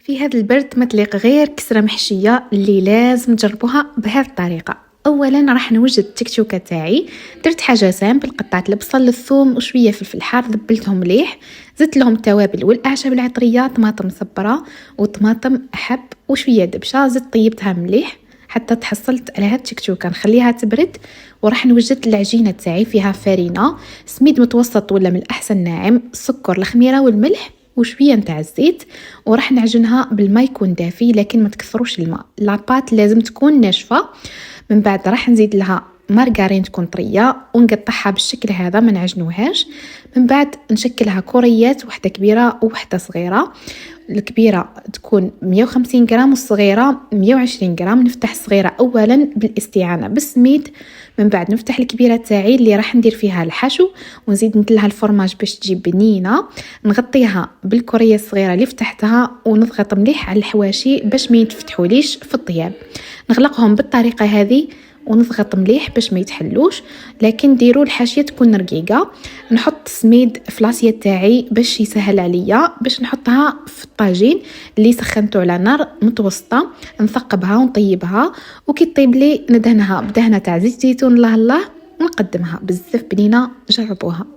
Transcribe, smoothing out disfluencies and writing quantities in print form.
في هذا البرد ما تليق غير كسرة محشية اللي لازم تجربوها بهذه الطريقة. اولا راح نوجد التكتوكه تاعي. درت حاجه سامبل، قطعت البصل الثوم وشويه فلفل حار، ذبلتهم مليح، زدت لهم التوابل والاعشاب العطريه، طماطم مصبره وطماطم احب وشويه دبشه، زدت طيبتها مليح حتى تحصلت على هاد التكتوكه. نخليها تبرد وراح نوجد العجينه تاعي، فيها فرينه، سميد متوسط ولا من الاحسن ناعم، السكر، الخميره والملح وشويه نتاع الزيت، وراح نعجنها بالماء يكون دافي لكن ما تكثروش الماء. لاباط لازم تكون ناشفه. من بعد راح نزيد لها مارغرين تكون طريه ونقطعها بالشكل هذا، ما نعجنوهاش. من بعد نشكلها كريات، واحده كبيره وواحده صغيره. الكبيره تكون 150 غرام والصغيره 120 غرام. نفتح الصغيره اولا بالاستعانه بالسميد، من بعد نفتح الكبيره تاعي اللي راح ندير فيها الحشو ونزيد ندلها الفرماج باش تجي بنينه. نغطيها بالكريه الصغيره اللي فتحتها ونضغط مليح على الحواشي باش ما يتفتحوليش في الطياب. نغلقهم بالطريقه هذه ونضغط مليح باش ما يتحلوش، لكن ديروا الحاشيه تكون رقيقه. نحط سميد في لاسيه تاعي باش يسهل عليا، باش نحطها في الطاجين اللي سخنته على نار متوسطه، نثقبها ونطيبها، وكي طيب لي ندهنها بدهنه تاع زيت زيتون الله الله ونقدمها. بزاف بنينه، جربوها.